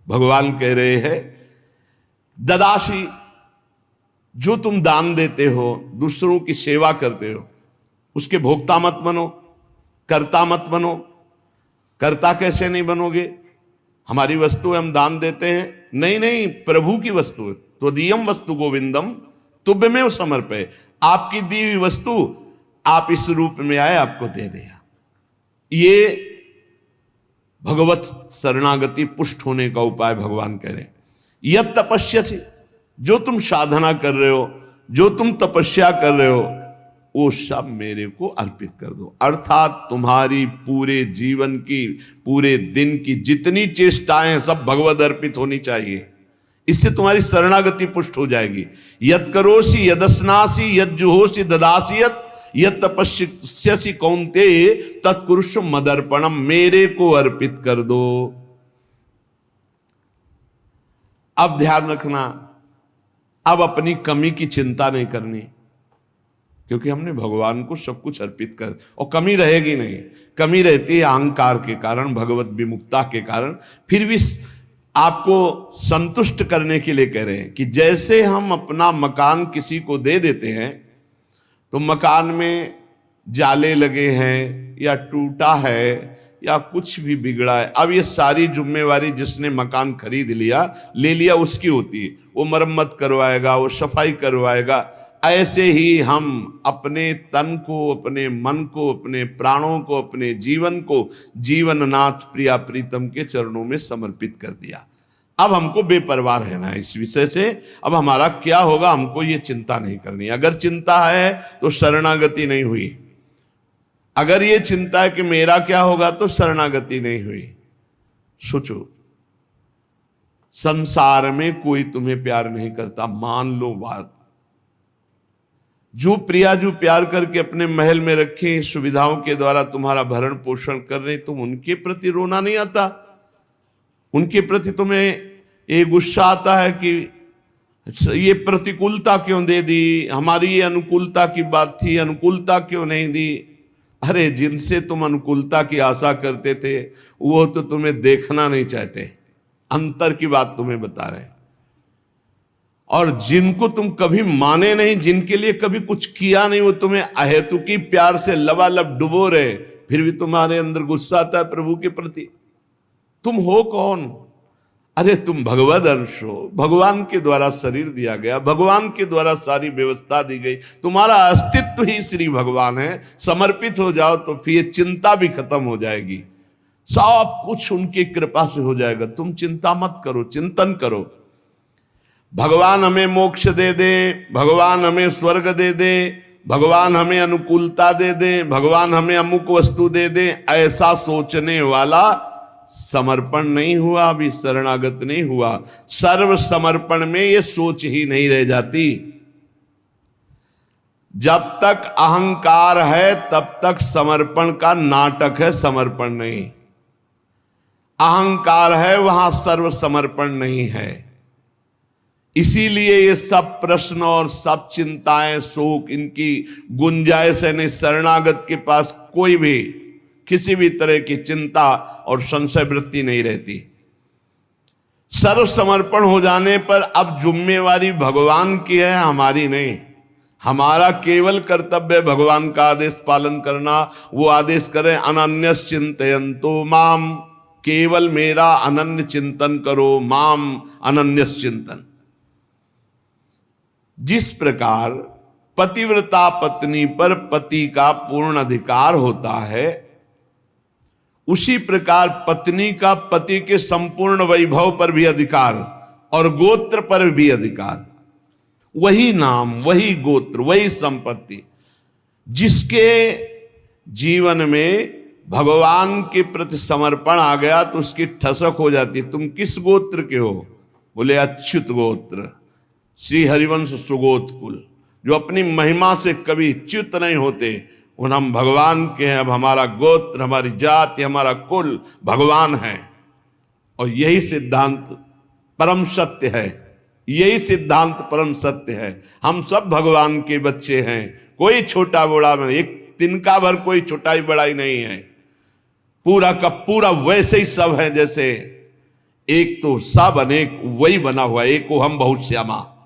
भगवान कह रहे हैं ददासी, जो तुम दान देते हो, दूसरों की सेवा करते हो, उसके भोक्ता मत बनो, कर्ता मत बनो। कर्ता कैसे नहीं बनोगे? हमारी वस्तु हम दान देते हैं, नहीं नहीं, प्रभु की वस्तु है। त्वदीयम वस्तु गोविंदम तुभ्यमेव समर्पय। आपकी दी हुई वस्तु आप इस रूप में आए, आपको दे दिया। ये भगवत शरणागति पुष्ट होने का उपाय भगवान कह रहे हैं। यद तपस्यसि, जो तुम साधना कर रहे हो, जो तुम तपस्या कर रहे हो, वो सब मेरे को अर्पित कर दो। अर्थात तुम्हारी पूरे जीवन की, पूरे दिन की जितनी चेष्टाएं हैं सब भगवद अर्पित होनी चाहिए। इससे तुम्हारी शरणागति पुष्ट हो जाएगी। यद करोसि यदस्नासि यद जुहोसि ददासि यद तपस्यसि कौन्तेय तत्कुरुष्व मदर्पणम, मेरे को अर्पित कर दो। अब ध्यान रखना, अब अपनी कमी की चिंता नहीं करनी, क्योंकि हमने भगवान को सब कुछ अर्पित कर, और कमी रहेगी नहीं। कमी रहती है अहंकार के कारण, भगवत विमुक्ता के कारण। फिर भी आपको संतुष्ट करने के लिए कह रहे हैं कि जैसे हम अपना मकान किसी को दे देते हैं, तो मकान में जाले लगे हैं या टूटा है या कुछ भी बिगड़ा है, अब ये सारी जिम्मेवारी जिसने मकान खरीद लिया, ले लिया, उसकी होती है। वो मरम्मत करवाएगा, वो सफाई करवाएगा। ऐसे ही हम अपने तन को, अपने मन को, अपने प्राणों को, अपने जीवन को जीवननाथ प्रिया प्रीतम के चरणों में समर्पित कर दिया। अब हमको बेपरवाह रहना है इस विषय से। अब हमारा क्या होगा हमको ये चिंता नहीं करनी। अगर चिंता है तो शरणागति नहीं हुई, अगर ये चिंता है कि मेरा क्या होगा तो शरणागति नहीं हुई। सोचो, संसार में कोई तुम्हें प्यार नहीं करता, मान लो बात। जो प्रिया, जो प्यार करके अपने महल में रखे, सुविधाओं के द्वारा तुम्हारा भरण पोषण कर रहे, तुम उनके प्रति रोना नहीं आता? उनके प्रति तुम्हें ये गुस्सा आता है कि ये प्रतिकूलता क्यों दे दी, हमारी ये अनुकूलता की बात थी, अनुकूलता क्यों नहीं दी? अरे जिनसे तुम अनुकूलता की आशा करते थे वो तो तुम्हें देखना नहीं चाहते, अंतर की बात तुम्हें बता रहे हैं। और जिनको तुम कभी माने नहीं, जिनके लिए कभी कुछ किया नहीं, वो तुम्हें अहेतुकी प्यार से लबालब डुबो रहे, फिर भी तुम्हारे अंदर गुस्सा आता है प्रभु के प्रति। तुम हो कौन? अरे तुम भगवद अंश हो, भगवान के द्वारा शरीर दिया गया, भगवान के द्वारा सारी व्यवस्था दी गई, तुम्हारा अस्तित्व ही श्री भगवान है। समर्पित हो जाओ तो फिर चिंता भी खत्म हो जाएगी, सब कुछ उनकी कृपा से हो जाएगा। तुम चिंता मत करो, चिंतन करो। भगवान हमें मोक्ष दे दे, भगवान हमें स्वर्ग दे दे, भगवान हमें अनुकूलता दे दे, भगवान हमें अमुक वस्तु दे दे, ऐसा सोचने वाला समर्पण नहीं हुआ, अभी शरणागत नहीं हुआ। सर्व समर्पण में ये सोच ही नहीं रह जाती। जब तक अहंकार है तब तक समर्पण का नाटक है, समर्पण नहीं। अहंकार है वहां सर्व समर्पण नहीं है। इसीलिए ये सब प्रश्न और सब चिंताएं, शोक, इनकी गुंजाइश है नहीं। शरणागत के पास कोई भी किसी भी तरह की चिंता और संशय वृत्ति नहीं रहती। सर्व समर्पण हो जाने पर अब जिम्मेवारी भगवान की है, हमारी नहीं। हमारा केवल कर्तव्य भगवान का आदेश पालन करना। वो आदेश करें अनन्यस चिंतयन्तो माम, केवल मेरा अनन्य चिंतन करो, माम अनन्यस चिंतन। जिस प्रकार पतिव्रता पत्नी पर पति का पूर्ण अधिकार होता है, उसी प्रकार पत्नी का पति के संपूर्ण वैभव पर भी अधिकार और गोत्र पर भी अधिकार। वही नाम, वही गोत्र, वही संपत्ति। जिसके जीवन में भगवान के प्रति समर्पण आ गया तो उसकी ठसक हो जाती। तुम किस गोत्र के हो? बोले अच्युत गोत्र, श्री हरिवंश सुगोत कुल, जो अपनी महिमा से कभी च्युत नहीं होते। उन हम भगवान के हैं। अब हमारा गोत्र, हमारी जाति, हमारा कुल भगवान है। और यही सिद्धांत परम सत्य है, यही सिद्धांत परम सत्य है। हम सब भगवान के बच्चे हैं, कोई छोटा बड़ा नहीं, एक तिनका भर कोई छोटाई बड़ाई नहीं है। पूरा का पूरा वैसे ही सब है जैसे एक तो सब अनेक वही बना हुआ, एक को हम बहुत श्यामा।